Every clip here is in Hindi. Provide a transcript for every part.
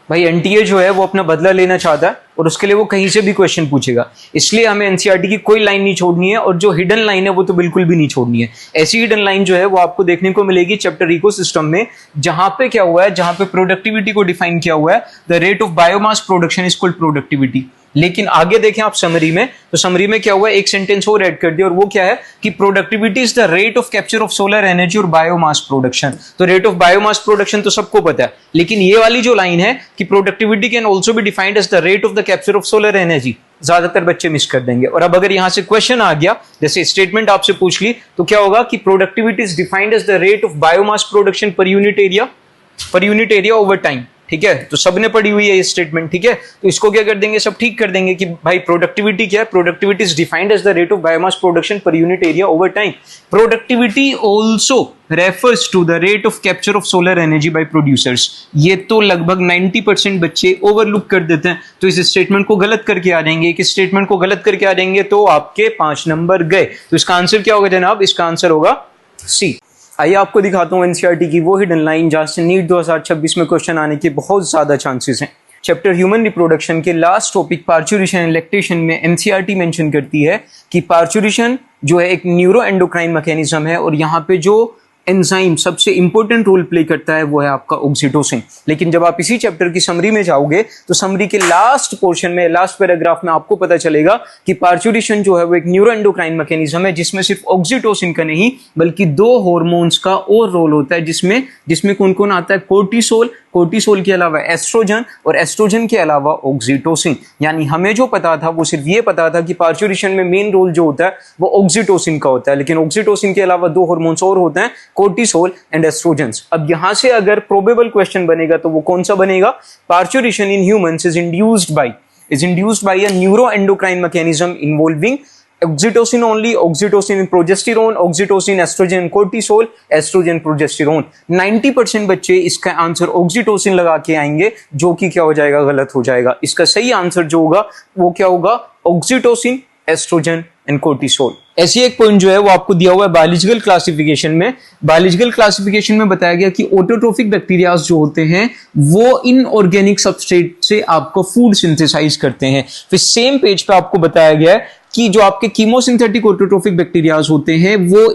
भाई एनटीए जो है वो अपना बदला लेना चाहता है और उसके लिए वो कहीं से भी क्वेश्चन पूछेगा, इसलिए हमें एनसीईआरटी की कोई लाइन नहीं छोड़नी है, और जो हिडन लाइन है वो तो बिल्कुल भी नहीं छोड़नी है। ऐसी हिडन लाइन जो है वो आपको देखने को मिलेगी चैप्टर इकोसिस्टम में, जहां पे क्या हुआ है, जहां पे प्रोडक्टिविटी को डिफाइन किया हुआ है, the rate of biomass production is called productivity. लेकिन आगे देखें आप समरी में, तो समरी में क्या हुआ है, एक सेंटेंस और ऐड कर दिया, और वो क्या है कि productivity is the rate of capture of solar energy और बायोमास प्रोडक्शन। तो रेट ऑफ बायोमास प्रोडक्शन तो सबको पता है, लेकिन ये वाली जो लाइन है कि productivity can also be defined as the rate of the capture of solar energy, ज्यादातर बच्चे मिस कर देंगे। और अब अगर यहां से क्वेश्चन आ गया, जैसे स्टेटमेंट आपसे पूछ ली, तो क्या होगा कि productivity is defined as the rate of biomass production per unit area over time. ठीक है, तो सबने पढ़ी हुई है ये स्टेटमेंट। ठीक है, तो इसको क्या कर देंगे, सब ठीक कर देंगे कि भाई प्रोडक्टिविटी क्या है, productivity is defined as the rate of biomass production per unit area over time. Productivity also refers to the rate of capture of solar energy by producers. ये तो लगभग 90% बच्चे ओवरलुक कर देते हैं, तो इस स्टेटमेंट को गलत करके आ जाएंगे। इस स्टेटमेंट को गलत करके आ जाएंगे तो आपके 5 नंबर गए। तो इसका आंसर क्या होगा जनाब, इसका आंसर होगा सी। आइए आपको दिखाता हूं एनसीईआरटी की वो हिडन लाइन जहां से नीट 2026 में क्वेश्चन आने के बहुत ज्यादा चांसेस हैं। चैप्टर ह्यूमन रिप्रोडक्शन के last topic parturition and lactation में एनसीईआरटी मेंशन करती है कि पार्चुरेशन जो है एक न्यूरो एंडोक्राइन मैकेनिज्म है, और यहाँ पे जो एंजाइम सबसे इंपॉर्टेंट रोल प्ले करता है वो है आपका ऑक्सीटोसिन। लेकिन जब आप इसी चैप्टर की समरी में जाओगे तो समरी के लास्ट पोर्शन में, लास्ट पैराग्राफ में आपको पता चलेगा कि पार्चुरेशन जो है वो एक न्यूरो एंडोक्राइन मैकेनिज्म है, जिसमें सिर्फ ऑक्सीटोसिन का नहीं बल्कि 2 हार्मोन्स का और रोल होता है, जिसमें कौन कौन आता है, कोर्टिसोल के अलावा एस्ट्रोजन, और एस्ट्रोजन के अलावा ऑक्सीटोसिन। यानी हमें जो पता था वो सिर्फ ये पता था कि पार्चुरेशन में मेन रोल जो होता है वो ऑक्सीटोसिन का होता है, लेकिन ऑक्सीटोसिन के अलावा 2 हार्मोन्स और होते हैं, कोर्टिसोल एंड एस्ट्रोजेंस। अब यहां से अगर प्रोबेबल क्वेश्चन बनेगा तो वो कौन सा बनेगा, parturition in humans is induced by a neuroendocrine mechanism involving oxytocin only, oxytocin progesterone, oxytocin estrogen cortisol, estrogen progesterone। 90% बच्चे इसका आंसर ऑक्सीटोसिन लगा के आएंगे, जो कि क्या हो जाएगा, गलत हो जाएगा। इसका सही आंसर जो होगा वो क्या होगा, ऑक्सीटोसिन, एस्ट्रोजन एंड कोर्टिसोल। ऐसी एक पॉइंट जो है वो आपको दिया हुआ है बायोलॉजिकल क्लासिफिकेशन में। बायोलॉजिकल क्लासिफिकेशन में बताया गया कि ऑटोट्रोफिक बैक्टीरियाज जो होते हैं वो इनऑर्गेनिक सबस्ट्रेट से आपको फूड सिंथेसाइज करते हैं। फिर सेम पेज पे आपको बताया गया है कि जो आपके कीमोसिंथेटिक ऑटोट्रोफिक बैक्टीरियाज होते हैं वो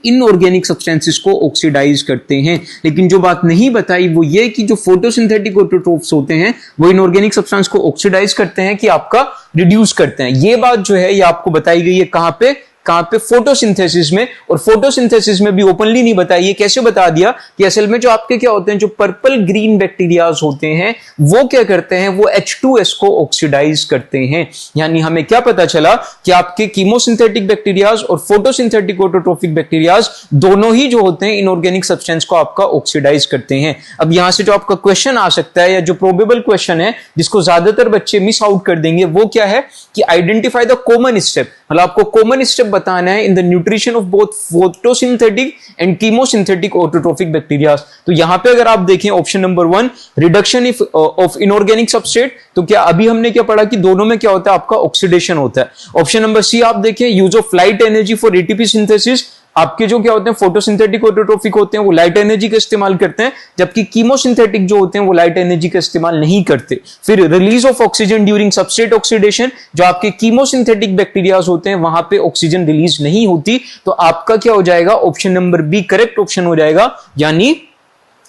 इनऑर्गेनिक सब्सटेंसेस को ऑक्सीडाइज करते हैं। लेकिन जो बात नहीं बताई वो ये कि जो फोटोसिंथेटिक ऑटोट्रोफ्स होते हैं वो इनऑर्गेनिक सब्सटेंस को ऑक्सीडाइज करते हैं कि आपका रिड्यूस करते हैं। ये बात जो है ये आपको बताई गई है कहां पे, फोटोसिंथेसिस में। और फोटोसिंथेसिस में भी ओपनली नहीं बताया, ये कैसे बता दिया कि असल में जो आपके क्या होते हैं, जो पर्पल ग्रीन बैक्टीरियाज होते हैं वो क्या करते हैं, वो H2S को ऑक्सीडाइज करते हैं। यानी हमें क्या पता चला कि आपके कीमोसिंथेटिक बैक्टीरियाज और फोटोसिंथेटिक ऑटोट्रोफिक बैक्टीरियाज दोनों ही जो होते हैं इनऑर्गेनिक सब्सटेंस को आपका ऑक्सीडाइज करते हैं। अब यहां से जो आपका क्वेश्चन आ सकता है या जो प्रोबेबल क्वेश्चन है जिसको ज्यादातर बच्चे मिस आउट कर देंगे वो क्या है कि आइडेंटिफाई द कॉमन स्टेप। मतलब आपको कॉमन स्टेप बताना है in the nutrition of both photosynthetic and chemosynthetic autotrophic bacterias. तो यहां पे अगर आप देखें option number 1 reduction of inorganic substrate, तो क्या अभी हमने क्या पढ़ा कि दोनों में क्या होता है, आपका ऑक्सीडेशन होता है। ऑप्शन नंबर सी आप देखें use of light energy for ATP synthesis. आपके जो क्या होते हैं फोटोसिंथेटिक ऑटोट्रोफिक होते हैं वो लाइट एनर्जी का इस्तेमाल करते हैं, जबकि कीमोसिंथेटिक जो होते हैं वो लाइट एनर्जी का इस्तेमाल नहीं करते। फिर release of oxygen during substrate oxidation, जो आपके कीमोसिंथेटिक बैक्टीरियाज होते हैं वहां पे ऑक्सीजन रिलीज नहीं होती। तो आपका क्या हो जाएगा, option number B correct option हो जाएगा।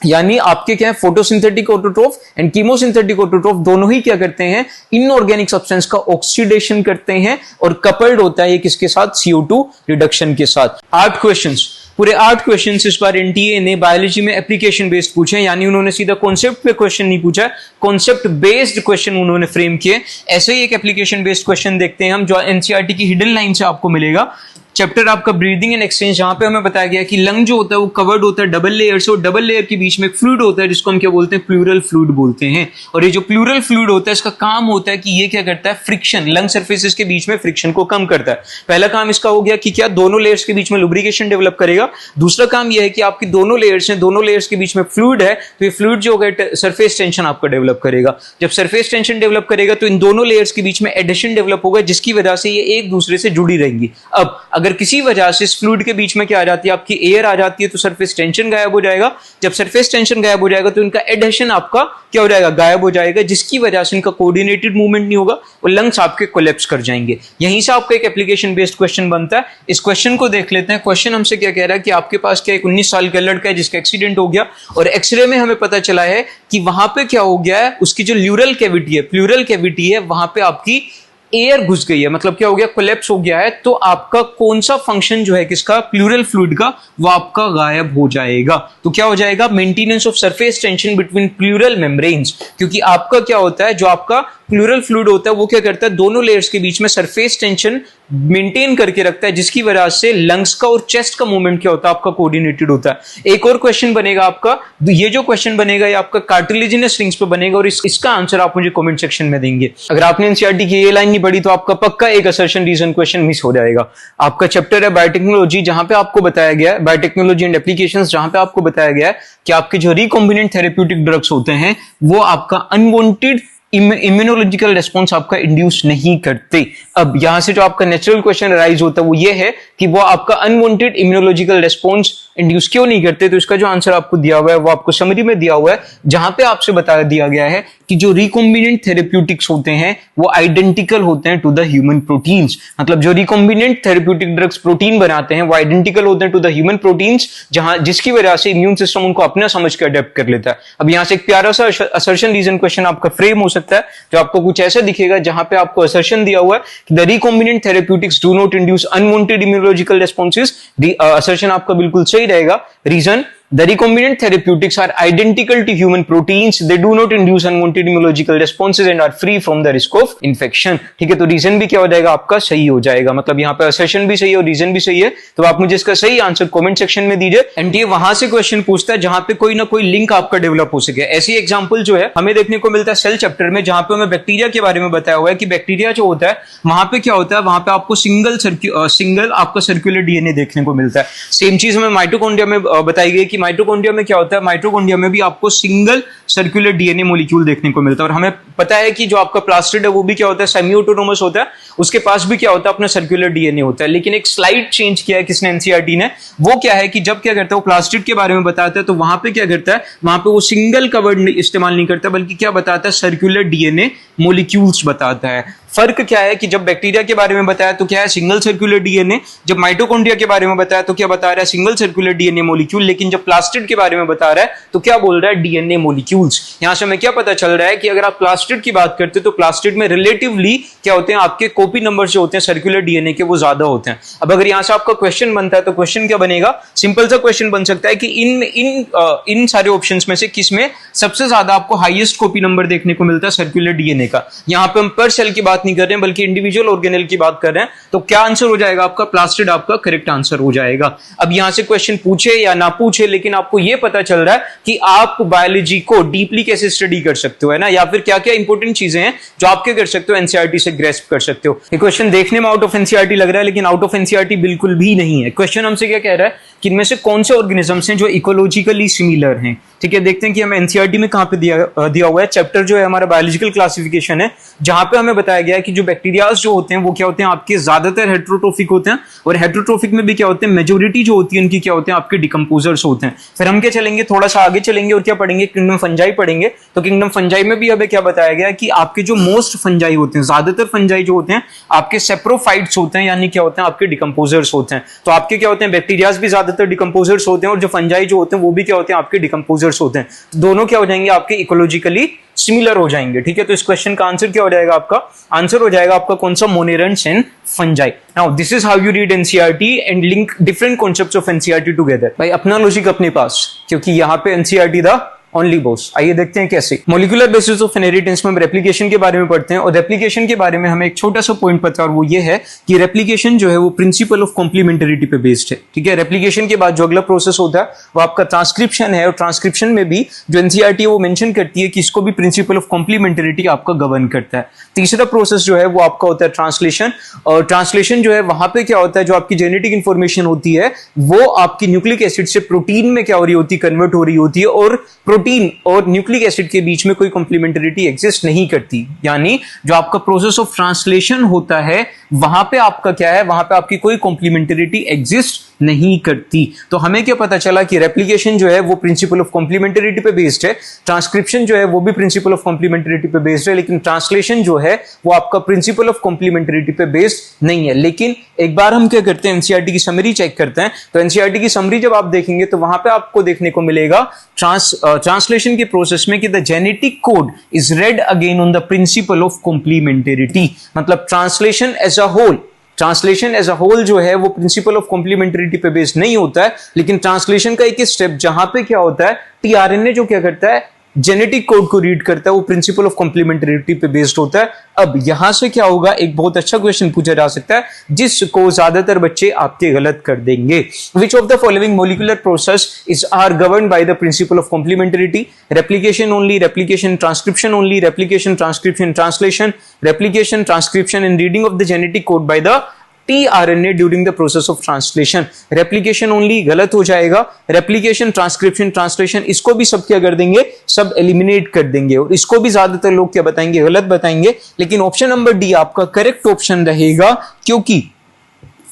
यानी आपके क्या है, photosynthetic autotroph and chemosynthetic autotroph दोनों ही क्या करते हैं, इनऑर्गेनिक सब्सटेंस का ऑक्सीडेशन करते हैं, और कपल्ड होता है ये किसके साथ, CO2 रिडक्शन के साथ। 8 क्वेश्चंस, पूरे 8 क्वेश्चंस इस बार एनटीए ने बायोलॉजी में एप्लीकेशन बेस्ड पूछे, यानी उन्होंने सीधा कॉन्सेप्ट पे क्वेश्चन नहीं पूछा, कॉन्सेप्ट बेस्ड क्वेश्चन उन्होंने फ्रेम किए। ऐसे ही एक एप्लीकेशन बेस्ड क्वेश्चन देखते हैं हम जो एनसीईआरटी की हिडन लाइन से आपको मिलेगा। चैप्टर आपका ब्रीदिंग एंड एक्सचेंज, जहां पे हमें बताया गया कि लंग जो होता है वो कवर्ड होता है डबल लेयर से, और डबल लेयर के बीच में एक फ्लूइड होता है जिसको हम क्या बोलते हैं, प्लूरल फ्लूइड बोलते हैं। और ये जो प्लूरल फ्लूइड होता है इसका काम होता है कि ये क्या करता है, फ्रिक्शन, लंग सरफेसेस के बीच में फ्रिक्शन को कम करता है। पहला काम इसका हो गया कि क्या दोनों लेयर्स के बीच में लुब्रिकेशन डेवलप करेगा। दूसरा काम यह है कि आपकी दोनों लेयर्स हैं, दोनों लेयर्स के बीच में फ्लूइड है, तो ये फ्लूइड जो होगा सरफेस टेंशन आपका डेवलप करेगा। जब सरफेस टेंशन डेवलप करेगा तो इन दोनों लेयर्स के बीच में एडिशन डेवलप होगा, जिसकी वजह से ये एक दूसरे से जुड़ी रहेंगी। अब अगर अगर किसी वजह से इस फ्लूइड के बीच में क्या आ जाती है, आपकी एयर आ जाती है, तो सरफेस टेंशन गायब हो जाएगा। जब सरफेस टेंशन गायब हो जाएगा तो इनका एडहेशन आपका क्या हो जाएगा, गायब हो जाएगा, जिसकी वजह से इनका कोऑर्डिनेटेड मूवमेंट नहीं होगा और लंग्स आपके कोलैप्स कर जाएंगे। यहीं से आपका एक एप्लीकेशन बेस्ड क्वेश्चन बनता है। इस क्वेश्चन को देख लेते हैं। क्वेश्चन हमसे क्या कह रहा है कि आपके पास क्या एक 19 साल का लड़का है जिसका एक्सीडेंट हो गया और एक्सरे में हमें पता चला है कि वहां पे क्या हो गया है, उसकी जो ल्यूरल कैविटी है, प्लूरल कैविटी है, वहां पे आपकी एयर घुस गई है, मतलब क्या हो गया, कोलैप्स हो गया है। तो आपका कौन सा फंक्शन जो है किसका, प्लूरल फ्लूइड का, वो आपका गायब हो जाएगा। तो क्या हो जाएगा, maintenance of surface tension between pleural membranes. क्योंकि आपका क्या होता है, जो आपका प्लूरल फ्लूइड होता है वो क्या करता है, दोनों लेयर्स के बीच में सरफेस टेंशन मेंटेन करके रखता है, जिसकी वजह से लंग्स का और चेस्ट का मूवमेंट क्या होता है, आपका कोऑर्डिनेटेड होता है। एक और क्वेश्चन बनेगा आपका, ये जो क्वेश्चन बनेगा ये आपका कार्टिलेजिनस रिंग्स पे बनेगा और इसका आंसर आप मुझे कमेंट सेक्शन में देंगे। अगर आपने एनसीईआरटी की ये लाइन नहीं पढ़ी तो आपका पक्का एक असर्शन रीजन क्वेश्चन मिस हो जाएगा। आपका चैप्टर है बायोटेक्नोलॉजी, जहां पे आपको बताया गया है, बायोटेक्नोलॉजी एंड एप्लीकेशंस, जहां पे आपको बताया गया है कि आपके जो रिकॉम्बिनेंट थेरेप्यूटिक ड्रग्स होते हैं वो आपका अनवांटेड इम्यूनोलॉजिकल रेस्पॉन्स आपका इंड्यूस नहीं करते। अब यहां से जो आपका नेचुरल क्वेश्चन राइज होता है वो ये है कि वो आपका अनवांटेड इम्यूनोलॉजिकल रेस्पॉन्स इंड्यूस क्यों नहीं करते। तो इसका जो आंसर आपको दिया हुआ है वो आपको समरी में दिया हुआ है, जहां पे आपसे बता दिया गया है कि जो रिकॉम्बिनेंट थेरेप्यूटिक्स होते हैं वो आइडेंटिकल होते हैं टू द ह्यूमन प्रोटीन्स। मतलब जो रिकॉम्बिनेंट थेरेप्यूटिक ड्रग्स प्रोटीन बनाते हैं वो आइडेंटिकल होते हैं टू द ह्यूमन प्रोटीन्स, जहां जिसकी वजह से इम्यून सिस्टम उनको अपना समझ के अडेप्ट कर लेता है। अब यहां से एक प्यारा सा असर्शन रीजन क्वेश्चन आपका फ्रेम हो सकता है, जो आपको कुछ ऐसा दिखेगा जहां पे आपको असर्शन दिया हुआ है कि the recombinant therapeutics do not induce unwanted immunological responses. Assertion आपका बिल्कुल सही रहेगा। Reason, the recombinant therapeutics are identical to human proteins, they do not induce unwanted immunological responses and are free from the risk of infection। ठीक है, तो रीजन भी क्या हो जाएगा, आपका सही हो जाएगा। मतलब यहाँ पे असर्शन भी सही है और रीजन भी सही है। तो आप मुझे इसका सही आंसर कमेंट सेक्शन में दीजिए। एंड ये वहां से क्वेश्चन पूछता है जहां पे कोई ना कोई लिंक आपका डेवलप हो सके। ऐसी एग्जांपल जो है हमें देखने को मिलता है सेल चैप्टर में, जहां पे हमें बैक्टीरिया के बारे में बताया हुआ है कि बैक्टीरिया जो होता है वहां पे क्या होता है, वहां पे आपको सिंगल आपका सर्कुलर डीएनए देखने को मिलता है। सेम चीज हमें माइटोकॉन्ड्रिया में बताई गई कि माइटोकॉन्ड्रिया में क्या होता है, माइटोकॉन्ड्रिया में भी आपको सिंगल सर्कुलर डीएनए मॉलिक्यूल देखने को मिलता है। और हमें पता है कि जो आपका प्लास्टिड है वो भी क्या होता है, सेमी ऑटोनोमस होता है, उसके पास भी क्या होता है, अपना सर्कुलर डीएनए होता है। लेकिन एक स्लाइड चेंज किया है किसने, एनसीईआरटी ने। वो क्या है कि जब क्या करता है, वो प्लास्टिड के बारे में बताता है तो वहां पे क्या करता है, वहां पे वो सिंगल कवर्ड इस्तेमाल नहीं करता, बल्कि क्या बताता है, सर्कुलर डीएनए मॉलिक्यूल्स बताता है। फर्क क्या है कि जब बैक्टीरिया के बारे में बताया तो क्या है, सिंगल सर्कुलर डीएनए, जब माइटोकॉन्ड्रिया के बारे में बताया तो क्या बता रहा है, सिंगल सर्कुलर डीएनए मॉलिक्यूल। लेकिन जब प्लास्टिड के बारे में बता रहा है तो क्या बोल रहा है, डीएनए मॉलिक्यूल्स। यहां से हमें क्या पता चल रहा है कि अगर आप प्लास्टिड की बात करते हैं तो प्लास्टिड में रिलेटिवली क्या होते हैं, आपके कॉपी नंबर जो होते हैं सर्कुलर डीएनए के वो ज्यादा होते हैं। अब अगर यहां से आपका क्वेश्चन बनता है तो क्वेश्चन क्या बनेगा, सिंपल सा क्वेश्चन बन सकता है कि इन सारे ऑप्शंस में से किसमें सबसे ज्यादा आपको हाईएस्ट कॉपी नंबर देखने को मिलता है सर्कुलर डीएनए का। यहां पे हम पर सेल की बात नहीं कर रहे हैं बल्कि इंडिविजुअल ऑर्गेनेल की बात कर रहे हैं। तो क्या आंसर हो जाएगा आपका, प्लास्टिड आपका करेक्ट आंसर हो जाएगा। अब यहां से क्वेश्चन पूछे या ना पूछे, लेकिन आपको यह पता चल रहा है कि आप बायोलॉजी को डीपली कैसे स्टडी कर सकते हो, है ना, या फिर क्या क्या इंपॉर्टेंट चीजें हैं जो आप क्या कर सकते हो, एनसीईआरटी से ग्रेस्प कर सकते हो। ये क्वेश्चन देखने में आउट ऑफ एनसीईआरटी लग रहा है, लेकिन आउट ऑफ एनसीईआरटी बिल्कुल भी नहीं है। क्वेश्चन हमसे क्या कह रहा है कि इनमें से कौन से ऑर्गेनिजम्स हैं जो इकोलॉजिकली सिमिलर हैं। ठीक है, देखते हैं कि हमें एनसीईआरटी में कहां पे दिया हुआ है। चैप्टर जो है हमारा बायोलॉजिकल क्लासिफिकेशन है, जहां पे हमें बताया गया है कि जो बैक्टीरियाज जो होते हैं वो क्या होते हैं, आपके ज्यादातर हेट्रोट्रोफिक होते हैं, और हेट्रोट्रोफिक में भी क्या होते हैं, मेजोरिटी जो होती है उनकी क्या होते हैं, आपके डिकम्पोजर्स होते हैं। फिर हम क्या चलेंगे, थोड़ा सा आगे चलेंगे और क्या पढ़ेंगे, किंगडम फंजाई पढ़ेंगे। तो किंगडम फंजाई में भी हमें क्या बताया गया है कि आपके जो मोस्ट फंजाई होते हैं, ज्यादातर फंजाई जो होते हैं आपके सेप्रोफाइट्स होते हैं, यानी क्या होते हैं, आपके डिकम्पोजर्स होते हैं। तो आपके क्या होते हैं, बैक्टीरियाज भी ज्यादातर डिकम्पोजर्स होते हैं, और जो फंजाई जो होते हैं वो भी क्या होते हैं, आपके डिकम्पोजर्स होते हैं। तो दोनों क्या हो जाएंगे, आपके इकोलॉजिकली सिमिलर हो जाएंगे। ठीक है, तो इस क्वेश्चन का आंसर क्या हो जाएगा, आपका आंसर हो जाएगा आपका कौन सा, monerans and fungi. Now this is how you read NCERT and link different concepts of NCERT together. भाई अपना लॉजिक अपने पास, क्योंकि यहाँ पे एनसीईआरटी दा ओनली बॉस। आइए देखते हैं कैसे। मॉलिक्यूलर बेसिस ऑफ इनहेरिटेंस में हम रेप्लिकेशन के बारे में पढ़ते हैं, और रेप्लिकेशन के बारे में हमें एक छोटा सा पॉइंट पता है, और वो ये है कि रेप्लिकेशन जो है वो प्रिंसिपल ऑफ कॉम्प्लीमेंटरिटी पे बेस्ड है। ठीक है, रेप्लिकेशन के बाद जो अगला प्रोसेस होता है वो आपका ट्रांसक्रिप्शन है, और ट्रांसक्रिप्शन में भी जो एनसीईआरटी है वो मेंशन करती है कि इसको भी प्रिंसिपल ऑफ कॉम्प्लीमेंटरिटी आपका गवर्न करता है। तीसरा प्रोसेस जो है वो आपका होता है ट्रांसलेशन, और ट्रांसलेशन जो है वहां पे क्या होता है, जो आपकी जेनेटिक इंफॉर्मेशन होती है वो आपकी न्यूक्लिक एसिड से प्रोटीन में क्या हो रही होती है, कन्वर्ट हो रही होती है, और प्रोटीन प्रोटीन और न्यूक्लिक एसिड के बीच में कोई कॉम्प्लीमेंटरिटी एग्जिस्ट नहीं करती, यानी जो आपका प्रोसेस ऑफ ट्रांसलेशन होता है वहां पे आपका क्या है, वहां पे आपकी कोई कॉम्प्लीमेंटरिटी एग्जिस्ट नहीं करती। तो हमें क्या पता चला कि रेप्लिकेशन जो है वो प्रिंसिपल ऑफ कॉम्प्लीमेंटरिटी पे बेस्ड है, ट्रांसक्रिप्शन जो है वो भी प्रिंसिपल ऑफ कॉम्प्लीमेंटरिटी पे बेस्ड है, लेकिन ट्रांसलेशन जो है वो आपका प्रिंसिपल ऑफ कॉम्प्लीमेंटरिटी पे बेस्ड नहीं है। लेकिन एक बार हम क्या करते हैं, एनसीईआरटी की समरी चेक करते हैं। तो एनसीईआरटी की समरी जब आप देखेंगे तो वहां पे आपको देखने को मिलेगा ट्रांसलेशन के प्रोसेस में कि the genetic code is red again on the principle of complementarity. मतलब ट्रांसलेशन एज अ होल जो है वो प्रिंसिपल ऑफ कॉम्प्लीमेंटरिटी पे बेस्ड नहीं होता है, लेकिन ट्रांसलेशन का एक स्टेप जहां पे क्या होता है, टीआरएनए जो क्या करता है, जेनेटिक कोड को रीड करता है, वो प्रिंसिपल ऑफ कॉम्प्लीमेंटरिटी पे बेस्ड होता है। अब यहां से क्या होगा, एक बहुत अच्छा क्वेश्चन पूछा जा सकता है जिसको ज्यादातर बच्चे आपके गलत कर देंगे। Which of the following molecular process is are govern by the principle of complementarity? Replication only, replication transcription only, replication transcription translation, replication transcription and reading of the genetic code by the tRNA during the process of translation. Replication only गलत हो जाएगा, रेप्लिकेशन ट्रांसक्रिप्शन ट्रांसलेशन इसको भी सब क्या कर देंगे, सब एलिमिनेट कर देंगे, और इसको भी ज्यादातर लोग क्या बताएंगे, गलत बताएंगे। लेकिन ऑप्शन नंबर डी आपका करेक्ट ऑप्शन रहेगा, क्योंकि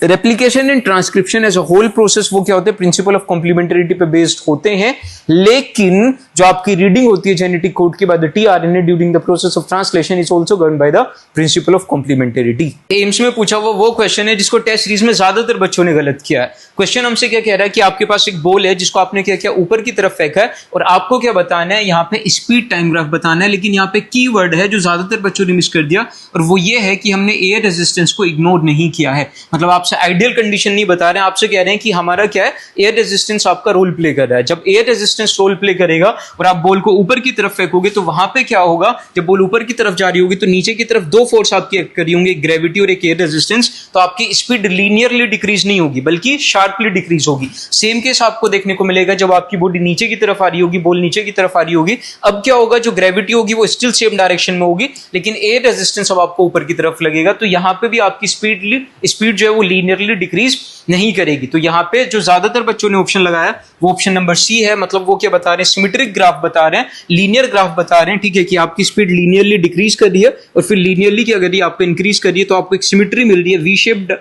replication and transcription as a whole process वो क्या होते हैं, प्रिंसिपल ऑफ कॉम्प्लीमेंटरिटी पे बेस्ड होते हैं। लेकिन जो आपकी रीडिंग होती है जेनेटिक कोड के बाद tRNA during the process of translation is also governed bye the principle of complementarity. AIIMS में पूछा हुआ वो क्वेश्चन है जिसको टेस्ट सीरीज में ज्यादातर बच्चों ने गलत किया है। क्वेश्चन हमसे क्या कह रहा है कि आपके पास एक बॉल है जिसको आपने क्या किया, ऊपर की तरफ फेंका है, और आपको क्या बताना है, यहाँ पे स्पीड टाइम ग्राफ बताना है। लेकिन यहाँ पे कीवर्ड है जो ज्यादातर बच्चों ने मिस कर दिया, और वो ये है कि हमने एयर रेजिस्टेंस को इग्नोर नहीं किया है। मतलब आपसे आइडियल कंडीशन नहीं बता रहे हैं, आपसे कह रहे हैं कि हमारा क्या है, एयर रेजिस्टेंस आपका रोल प्ले कर रहा है। जब एयर रेजिस्टेंस रोल प्ले करेगा और आप बॉल को ऊपर की तरफ फेंकोगे तो वहां पे क्या होगा, जब बॉल ऊपर की तरफ जा रही होगी तो नीचे की तरफ दो फोर्स आपकी एक्ट कर रही होंगी, एक ग्रेविटी और एक एयर रेजिस्टेंस। तो आपकी स्पीड लीनियरली डिक्रीज नहीं होगी बल्कि शार्पली डिक्रीज होगी। सेम केस आपको देखने को मिलेगा जब आपकी बॉडी नीचे की तरफ आ रही होगी, बॉल नीचे की तरफ आ रही होगी। अब क्या होगा, जो ग्रेविटी होगी वो स्टिल सेम डायरेक्शन में होगी, लेकिन एयर रेजिस्टेंस अब आपको ऊपर की तरफ लगेगा। तो यहां पे भी आपकी स्पीड जो है वो लीनियरली डिक्रीज नहीं करेगी। तो यहाँ पे जो ज्यादातर बच्चों ने ऑप्शन लगाया वो ऑप्शन नंबर सी है। मतलब वो क्या बता रहे हैं, सिमेट्रिक ग्राफ बता रहे हैं, लीनियर ग्राफ बता रहे हैं, ठीक है, कि आपकी स्पीड लीनियरली डिक्रीज कर रही है और फिर लीनियरली क्या कर रही है, आपको इंक्रीज कर रही है। तो आपको एक सिमेट्री मिल रही है, वी शेप्ड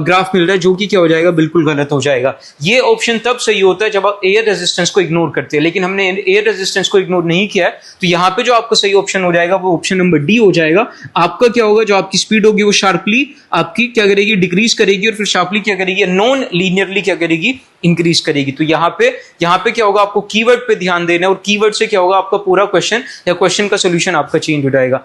ग्राफ मिल रहा है, जो कि क्या हो जाएगा, बिल्कुल गलत हो जाएगा। ये ऑप्शन तब सही होता है जब आप एयर रेजिस्टेंस को इग्नोर करते हैं, लेकिन हमने एयर रेजिस्टेंस को इग्नोर नहीं किया है। तो यहाँ पे जो आपको सही ऑप्शन हो जाएगा वो ऑप्शन नंबर डी हो जाएगा। आपका क्या होगा, जो आपकी स्पीड होगी वो शार्पली आपकी क्या करेगी, डिक्रीज करेगी, और फिर शार्पली क्या करेगी, नॉन लीनियरली क्या करेगी, इंक्रीज करेगी। तो यहाँ पे क्या होगा, आपको कीवर्ड पे ध्यान देना है, और कीवर्ड से क्या होगा, आपका पूरा क्वेश्चन या क्वेश्चन का सोल्यूशन आपका चेंज हो जाएगा।